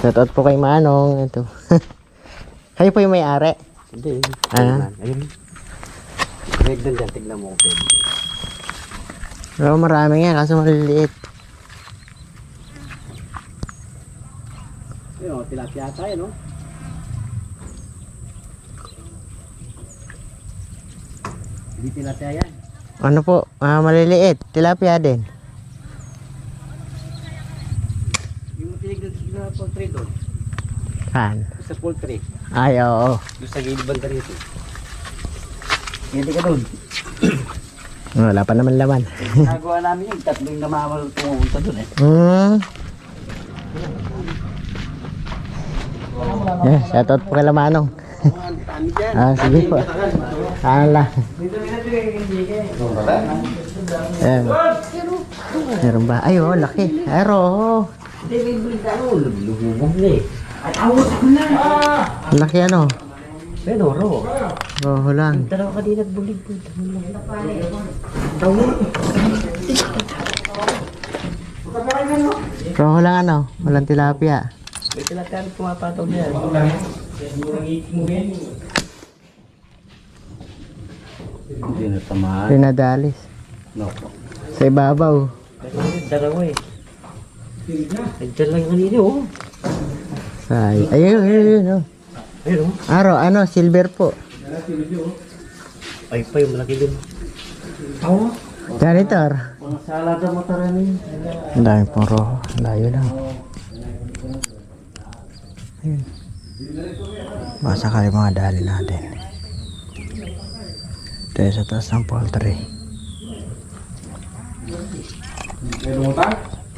Shoutout po kay Manong. Ito. Kayo po yung may-ari? Hindi. Ayun. Greg doon dyan, tignan mo ko. Pero marami nga, kaso maliliit. Ayun, tilapia tayo, no? Hindi tilapia yan. Ano po? Maliliit. Tilapia din. Yung tinig doon sa poultry doon. Saan? Sa poultry. Ay, oo. Doon sa gilid banda rito. Hindi ka doon. Wala pa naman laman. Nagawa namin yung tatlong namamal pumunta doon eh. Yeah, shoutout po kay Manong. Sige po. Ala. Ayan. Meron ba? Ay, oh, laki. Ero. Hindi, may bulig ano. Lububog na eh. Ay, awot ako na. Laki ano? Pero, ro. Roho lang. Dalawa ka din at bulig po. Roho lang ano? Walang tilapia. May tilapia rin pumapatog yan. Hindi na tamaan. Pinadalis. No. Sa ibabaw. Dalawa eh. Nagdyan lang kanina oh. Ay, ayun. Oh. Ayun oh. Aro, ano? Silver po. Ay pa yung malaki din. Tawa. Janitor. Mga salada mo taranin. Ang dami pong roho. Layo lang. Ayun. Basa kayo mga dali natin. Ito sa taas ng poultry.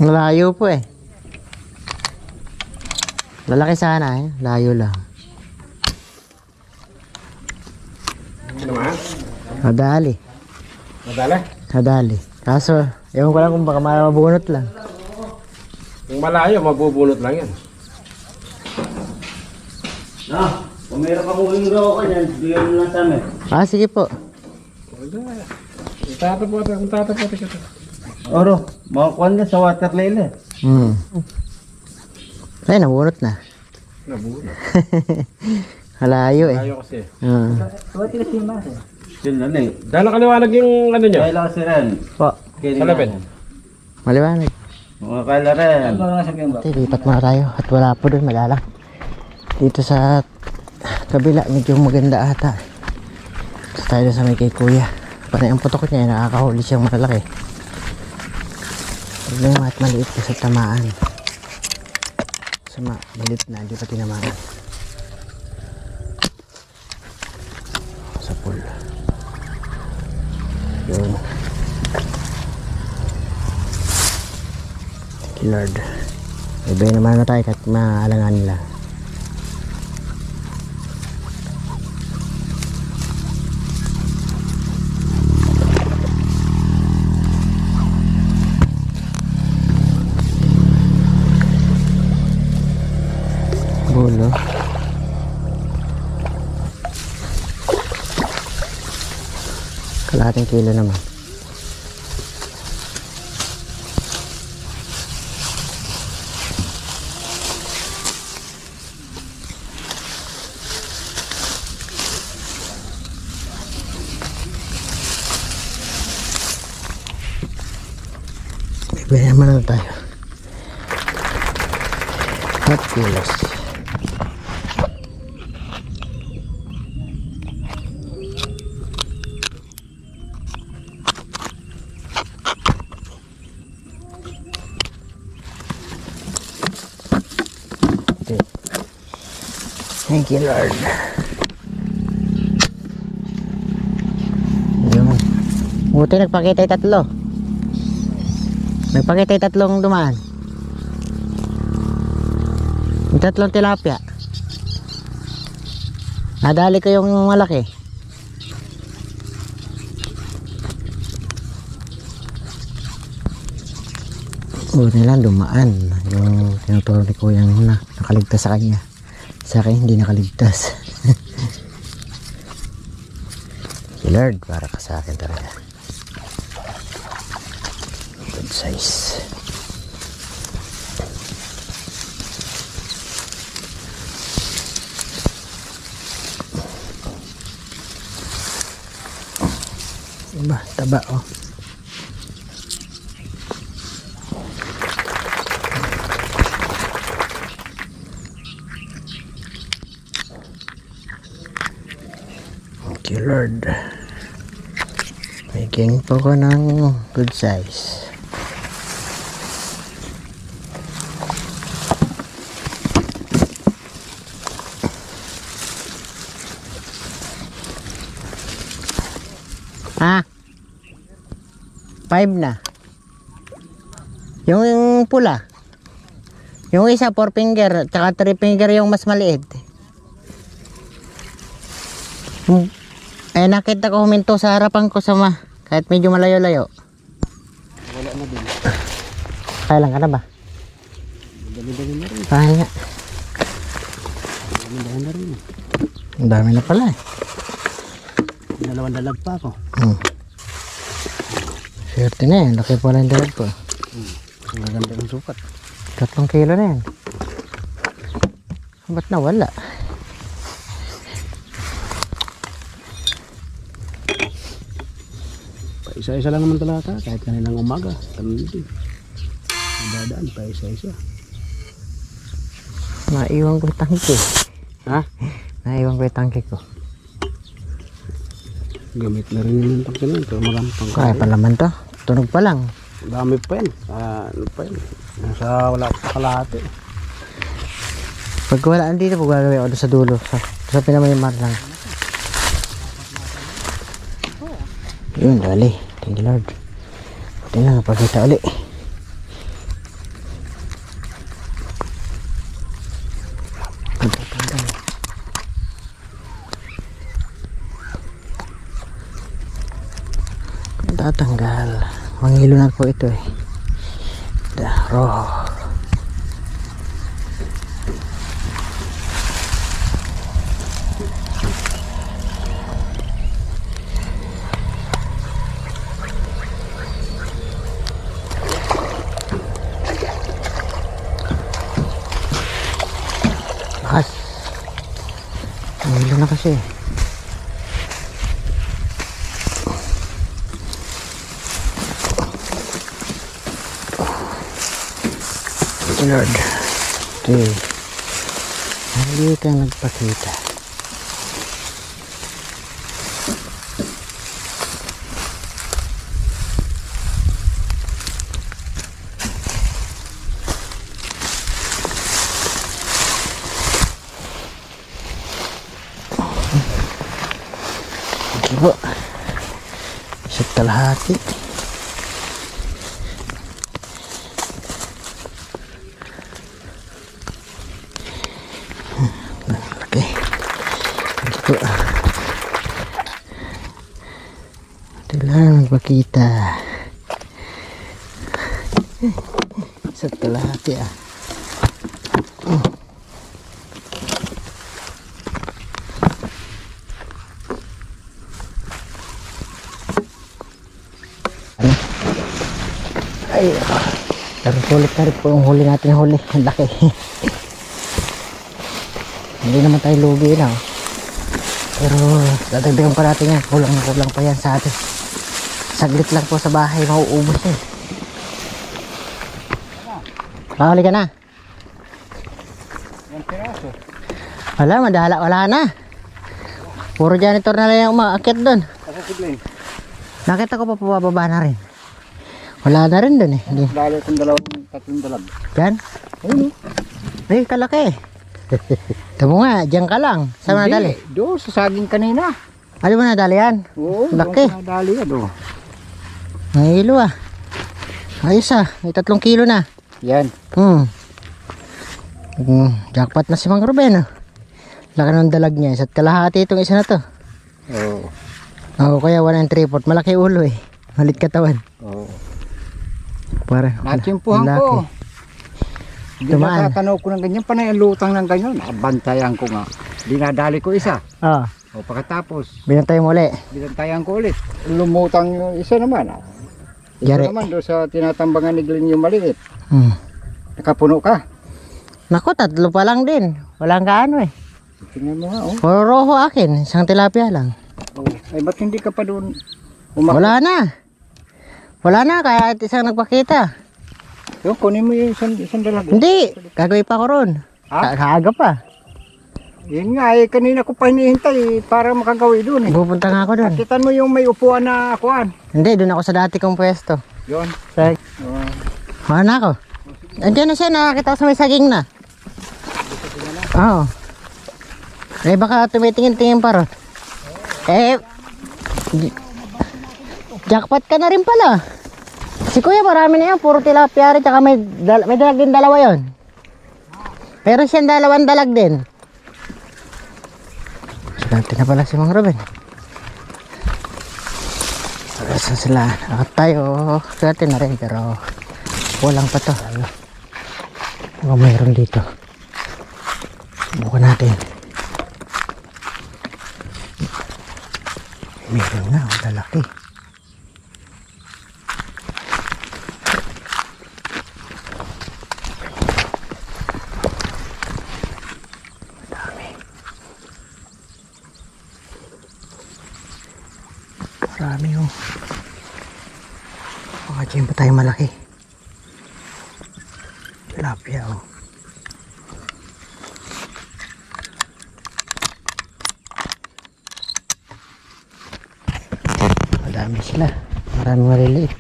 Layo po eh. Lalaki sana eh. Layo lang. Madali. Madala? Madali. Kaso, ewan ko lang kung baka mabunot lang. Yung malayo, mabubunot lang yan. Na, kung meron ka mong raw ka dyan, bigyan mo lang sa amin. Sige po. Tatapote ka to. Oro, makakuha niya sa water lily. Ay, nabunot na. Nabunot. Malayo eh. Malayo kasi. Suwati na siya mas eh. Yun na eh. Dahil nakaliwanag yung ano nyo? Kailangan si Ren. Po. Sa lapit. Maliwanag. Mga kaila Ren. Lipat muna tayo at wala po doon, malalang. Dito sa kabila, medyo maganda ata. Basta tayo sa may kay kuya. Panay ang putok niya, nakakahuli siyang malalaki. Problema at maliit ko sa tamaan. Sa maliit na, hindi pa tinamaan. Sa pool. Yun. Thank you Lord. Ibay naman na tayo kahit maalangan nila. Bulo. Kalahating kilo naman. Bibili naman na tayo. 4 kilos. Thank you Lord. Yun. Buti nagpakita yung tatlo. Nagpakita yung tatlong dumaan. Yung tatlong tilapia. Nadali ko yung malaki. Buti lang dumaan. Yung tinuturo ni kuya na nakaligtas sa kanya. Sa akin hindi nakaligtas. Lord, para ka sa akin talaga. Good size. Ba, taba oh. Thank you Lord. Making po ko ng good size. Ha? 5 na. Yung pula. Yung isa 4 finger, tsaka 3 finger yung mas maliit. Eh nakita ko huminto sa harapan ko kahit medyo malayo-layo. Wala na din. Kailan ka na ba? Dami-dami na rin. Kaya nga. Dami-dami na rin. Ang dami na pala eh. Dalawang dalag pa ako. Swerte na yan. Laki pala yung dalag ko. Ang maganda ng sukat. 3 kilo na yan. Ba't nawala? Isa-isa lang naman talaga kahit kanilang umaga. Ganun din. Dadaan pa isa-isa. Naiwan ko yung tangke. Ha? Naiwan ko yung tangke ko. Gamit na rin yung pagkalan. Ito magampang Kaya pa naman to. Tunog pa lang. Dami pa yan. Ano pa yan? Nasa wala pa kalahati. Pag wala andito, pag gagawin ako doon sa dulo. Sa pinamalimar lang. Yun, dali. Thank you Lord. Buti na, napagkita ulit. Tatanggal. Mangilo na po ito eh. Daro. Lakas. Mangilo na kasi eh. Lord, okay. Hindi ka nagpakita. Ito po. Isa't kalahati. Ito lang magpakita sa kalahati ah. Ay, pero sulit na rin po yung huli natin. Huli, ang laki. Hindi naman tayo lugi na oh. Pero dadagdagan pa natin yan. Kulang na kulang pa yan sa atin. Saglit lang po sa bahay, mauubos yan. Huli ka na. Wala, madala, wala na. Puro janitor na lang yung umaakit doon. Nakita ko pa pababa na rin. Wala na rin doon eh. Lalo itong tatlong dalag. Diyan? Ay, kalaki. Tamo nga, diyan ka lang. Saan mo nadali? Doon sa saging kanina. Ano mo nadali yan? Oo, laki. doon sa nadali yan. Oh. May ilo ah. Ayos ah, may 3 kilo na. Yan. Jackpot na si Mang Ruben ah. Laki ng dalag niya. Isa't kalahati itong isa na to. Oo. Oo, kaya 1 3/4. Malaki ulo eh. Malit katawan. Oo. Para Natsimpuhan laki. ko. Hindi Tumaan. natatanaw ko ng ganyan. Panay ang lutang ng ganyan. Nabantayan ko nga. Dinadali ko isa. Ah, O pagkatapos, binantay mo ulit. binantayan ko ulit. Lumutang yung isa naman. Isa Yari. naman doon sa tinatambangan ni Glenn yung maliit. Nakapuno ka. Naku, 3 pa lang din. Walang kaano eh. Tingnan mo nga, oh. Puro roho akin. Isang tilapia lang. Oh. Ay, ba't hindi ka pa doon Wala na. Wala na, kahit isang nagpakita. Yung kunin mo yung isang dalaga. Hindi, gagawin pa ko ron. Ha? Kaaga pa. Yun nga eh, kanina ko pa hinihintay para makagawi doon eh. Pupunta nga ako doon. Kitan mo yung may upuan na kuan. Hindi, doon ako sa dati kong pwesto. Yun. Sa, wala na ako. Andiyan na siya, nakakita ko sa may saging na. Oo. Eh baka tumitingin-tingin pa ron. Jackpot ka na rin pala. Si kuya marami na yan, puro tilapia rin, tsaka may dalag din dalawa yon. Pero siyang dalawang dalag din. Sinante na pala si Mang Ruben. Saan sila? At tayo, swerte na rin, pero walang pa to. Ano mayroon dito? Bukan natin. Meron na, ang lalaki. Marami oh. Baka dyan pa tayo malaki. Tilapia oh. Madami sila. Maraming maliliit.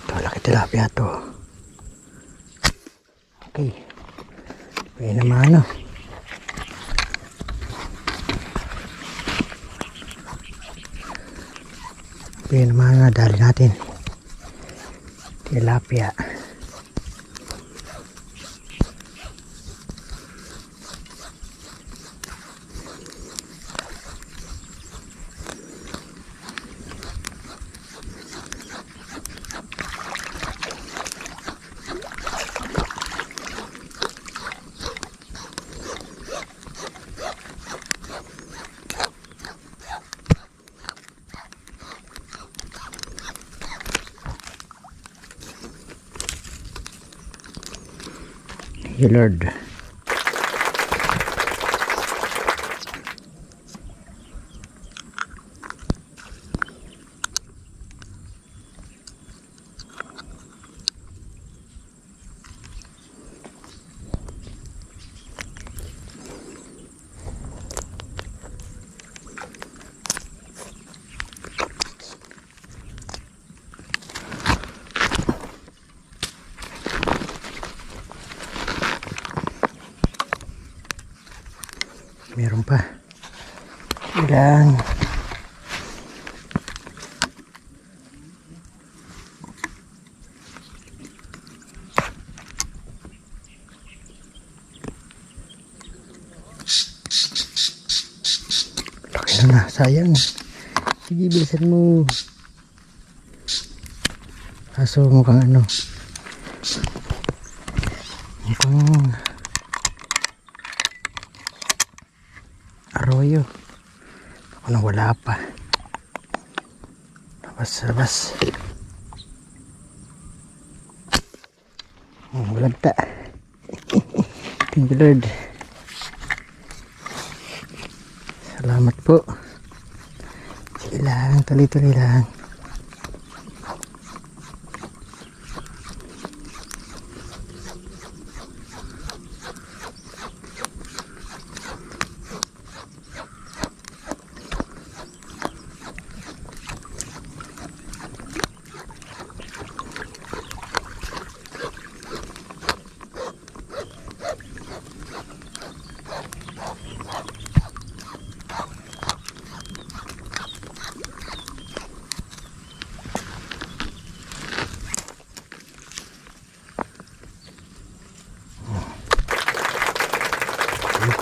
Ito, laki tilapia to. Okay. Pwede naman oh. Pwede naman nga dali natin. Tilapia. Hey Lord. Meron pa. Ilan? Laki na, sayang. Sige, bilisan mo. Kaso mukhang ano. Mukhang arroyo. Ako nang wala pa. Labas. Walagta. Thank you Lord. Salamat po. Sige lang, tuloy-tuloy lang.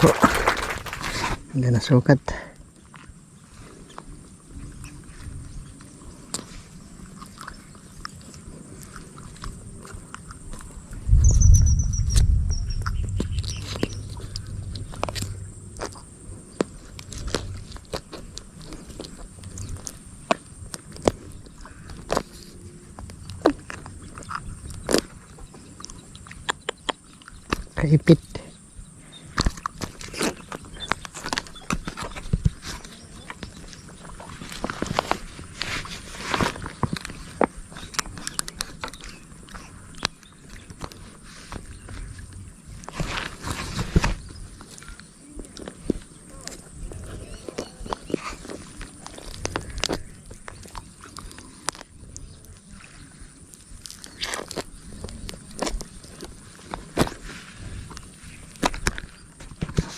Po. Hindi na sukat. Kaipit.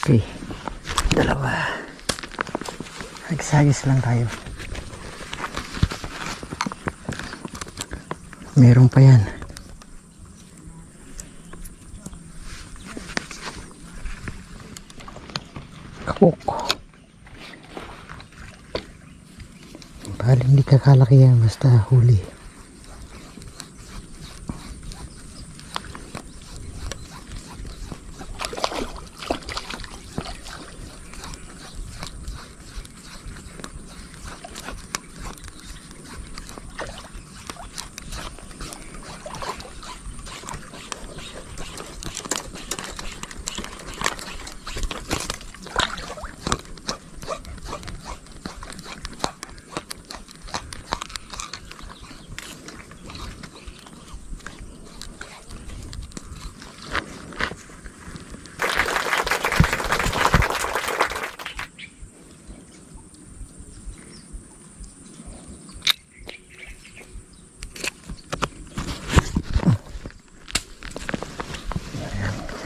Okay. Dalawa. Nagsagis lang tayo. Meron pa yan. Kapok. Bali hindi kakalaki yan basta huli.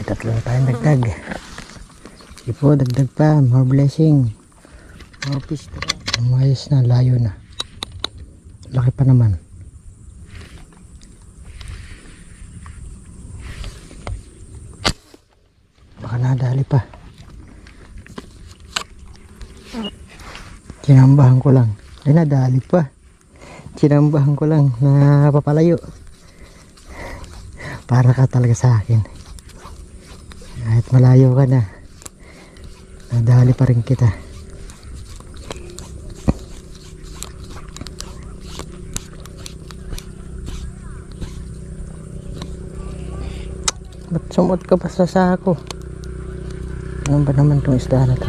Tatlo na tayong dagdag. Ipo, dagdag pa. More blessing. More peace. Umayos na, layo na. Laki pa naman. Baka nadali pa. Kinambahan ko lang. Ay, nadali pa. Kinambahan ko lang na papalayo. Para ka talaga sa akin. Kahit malayo ka na, nadali pa rin kita. Ba't sumot ka pa sa sako? Ano ba naman itong isda na to?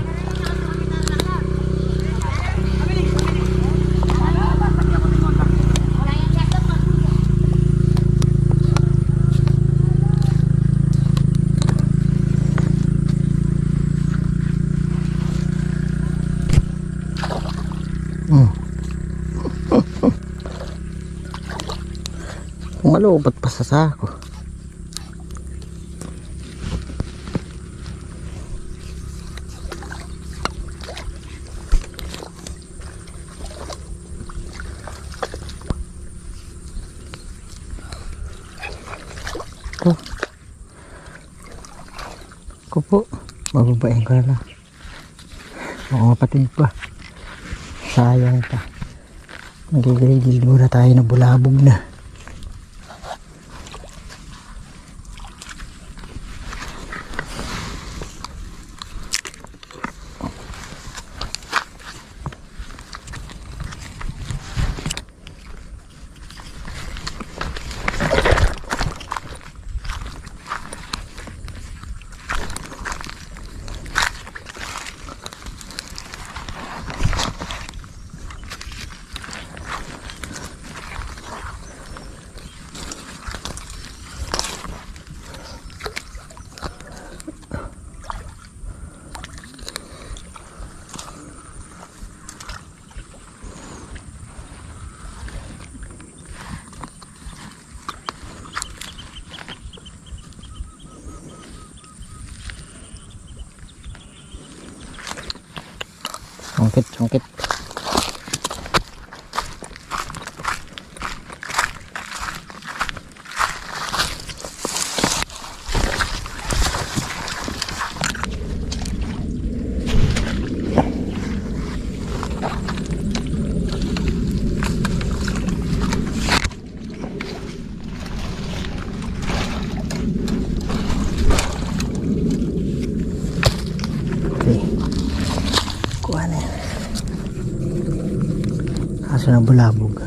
Malubot pa sa sako. Ito. Ako po. Mababain ko na lang. Mga kapatid pa. Sayang pa. Nagigil-gil muna tayo na bulabog na. Sungkit. Aso na bulabog.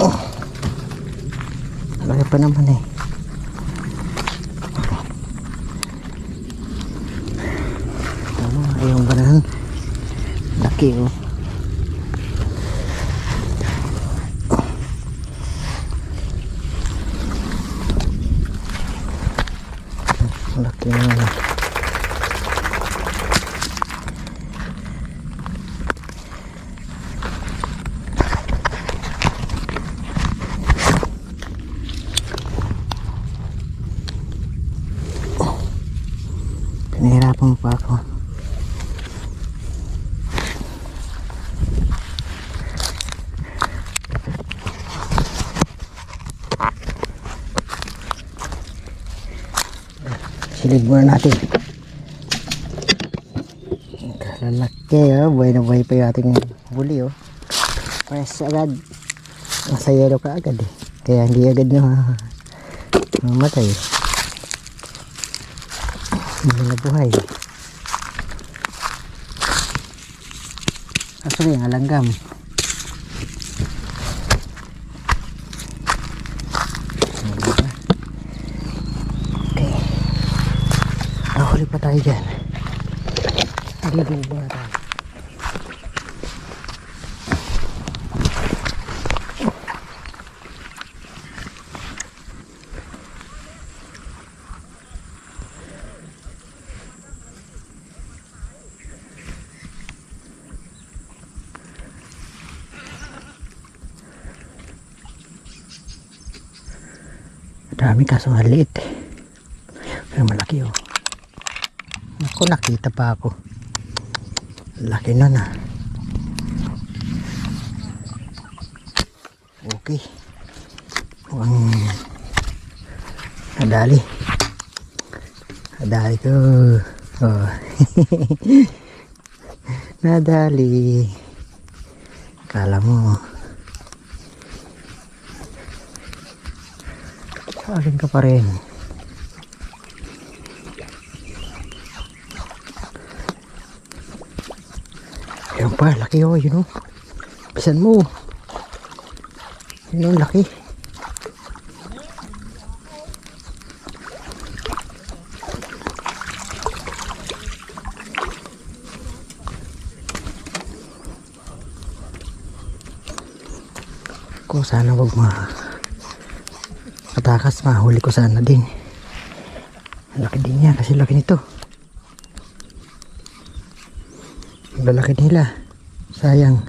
Oh, laki pa naman eh. Tama, ayong banahan. Laki oh. Laki naman. Tapang pa ako. Silid muna natin. Lalaki oh. Buhay na buhay pa yung ating huli oh. Fresh agad. Masaya daw ka agad eh. Kaya hindi agad na mamatay. Hindi na buhay. Kaso yung alanggam. Okay. Huli pa tayo dyan. Naliligo na tayo. Dami kaso maliit. Pero malaki oh. Ako nakita pa ako. Laki na na. Okay. Mukhang nadali. Nadali ko. Oh. Nadali. Kala mo. Akin ka pa rin. Ayun pa, laki oh, yun oh. Pisan mo. Yun oh, laki. Ko sana wag katakas, mahuli ko sana din. Laki din niya kasi laki nito. Lalaki nila. Sayang.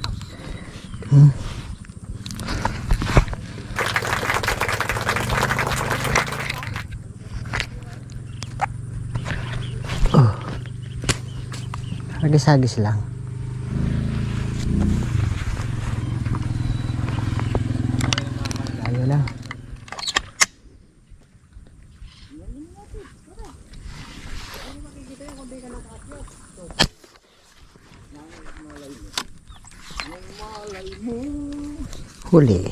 Oh. Agis-agis lang. Layo lang. Huli.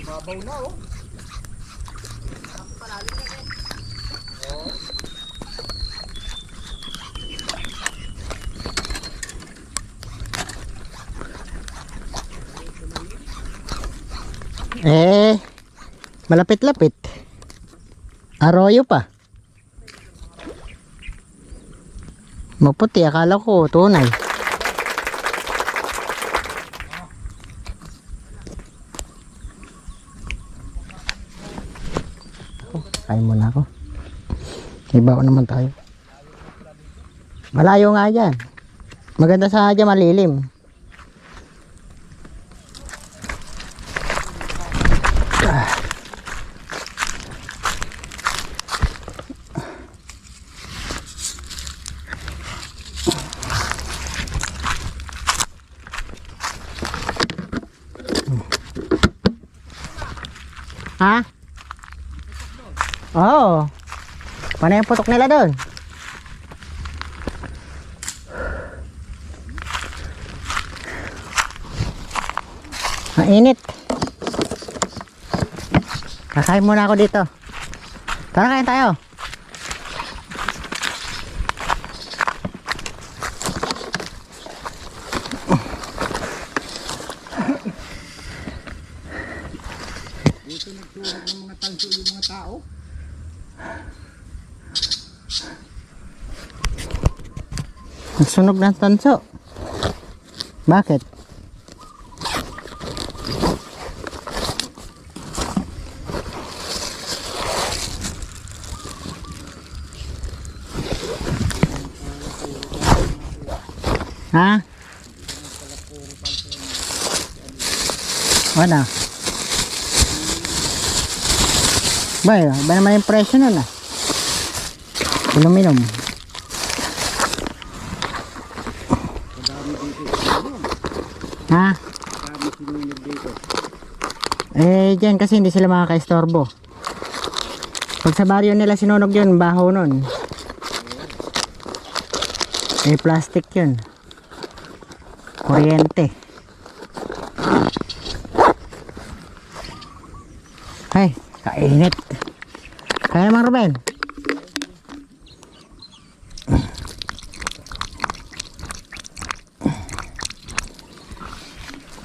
Babaw na oh. Malapit-lapit. Arroyo pa. Maputi, akala ko tunay. Kain muna ako. Ibaw naman tayo. Malayo nga dyan. Maganda sa dyan, malilim. Ha? Oo. Paano yung putok nila doon? Mainit. Kakain muna ako dito. Tara, kain tayo. Dito nagtulog ng mga tanso yung mga tao. Nagsunog ng tanso. Bakit? Ha? Ano? Ba naman yung presyo nun ah. Inom-inom. Ha? Dyan kasi hindi sila makaka-istorbo. Pag sa baryo nila sinunog yun, baho nun. Plastic yun. Kuryente. Ay, kainit. Kaya naman Ruben.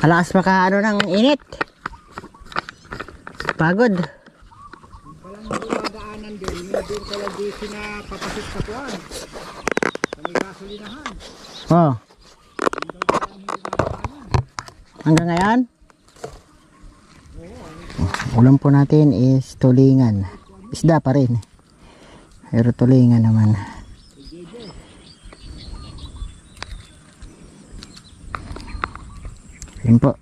Alakas maka ano ng init. Pagod. Palang dumadaanan din, doon ka lang di sinapapasok sa kuwan. Sa may gasolinahan. Oh. Hanggang ngayon? Ulam po natin is tulingan. Isda pa rin. Pero tulingan naman. Yun po.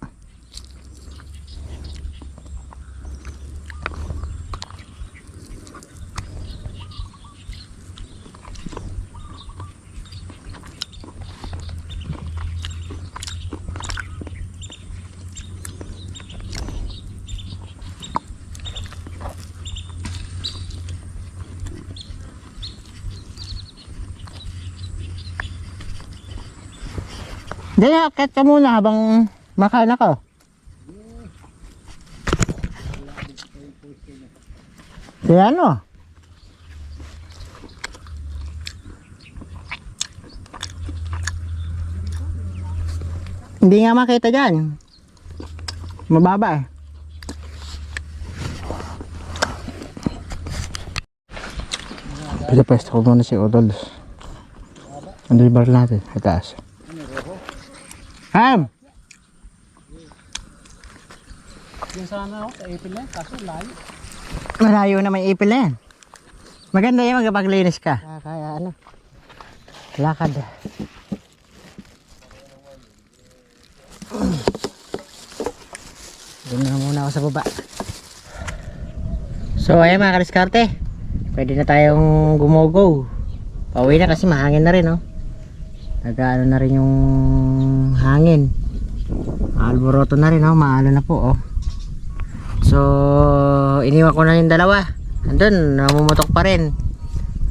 Dali, akit ka muna habang makain ako. Si ano? Hindi nga makita dyan. Mababa eh. Pinapesto ko muna si Odol. Ang deliver natin sa taas. Ham! Yung sana ako sa April na, kaso layo. Malayo na may ipil na yan. Maganda yan magpaglinis ka. Kaya ano, lakad. Doon na muna ako sa baba. So ayan mga kadiskarte, pwede na tayong gumugo. Pauwi na kasi mahangin na rin, no? Nag-ano na rin yung hangin. Alboroto na rin, oh. Maalo na po, oh. So iniwan ko na yung dalawa. Andun, namumutok pa rin.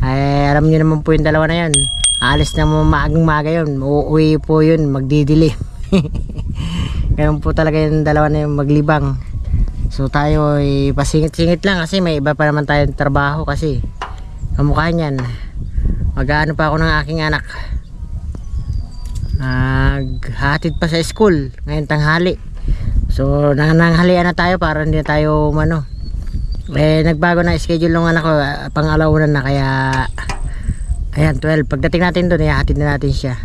Ay, alam niyo naman po yung dalawa na yun. Aalis na mo maagang maga yun. Uuwi po yun, magdidili. Ganun po talaga yung dalawa na yung maglibang. So tayo ay pasingit-singit lang kasi may iba pa naman tayong trabaho kasi. Kamukha niyan. Mag-aano pa ako ng aking anak. Naghatid pa sa school ngayon tanghali. So nanghalian na tayo para hindi na tayo nagbago na schedule ng anak ko, pang-alawunan na, kaya ayan 12. Pagdating natin doon ihahatid na natin siya.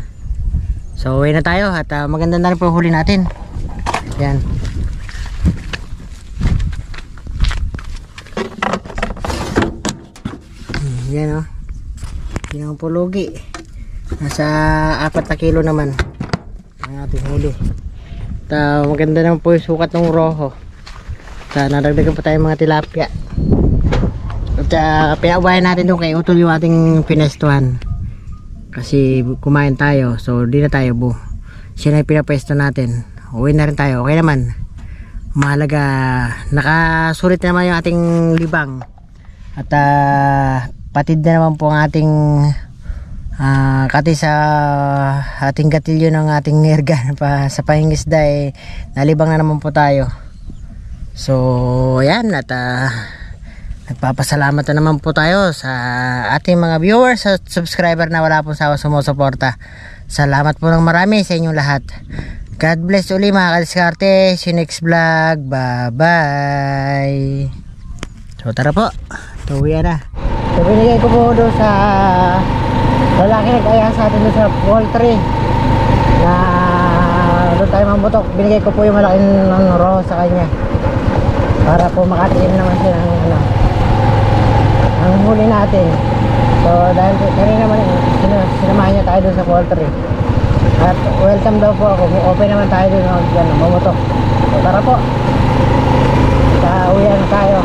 So uwi na tayo at maganda na rin po huli natin. Ayan. Yan, oh. Hindi naman po lugi. Nasa 4 na kilo naman ang ating huli. At maganda naman po yung sukat ng roho. At nadagdagan pa tayong mga tilapia. At pinaubayan natin doon kay Utol yung ating pinestuhan. Kasi kumain tayo, so di na tayo siya na yung pinapwesto natin. Uwi na rin tayo, okay naman. Mahalaga, nakasulit naman yung ating libang. At patid na naman po ang ating kati sa ating gatilyo ng ating nirgan pa sa pangingisda, nalibang na naman po tayo. So ayan, at nagpapasalamat na naman po tayo sa ating mga viewers at subscriber na wala pong sawa sumusuporta. Salamat po ng marami sa inyong lahat. God bless uli mga kadiskarte. See you next vlog. Bye bye. So tara po, tuwi na. So binigay ko po doon sa lalaki nag-aya sa atin doon sa poultry na doon tayo mamutok. Binigay ko po yung malaking roho sa kanya para po makatikim naman siya ng ang huli natin. So dahil kanina naman sinamahan niya tayo doon sa poultry. At welcome daw po ako. Open naman tayo dun mag mamoto. So tara po. Sa uwian na tayo.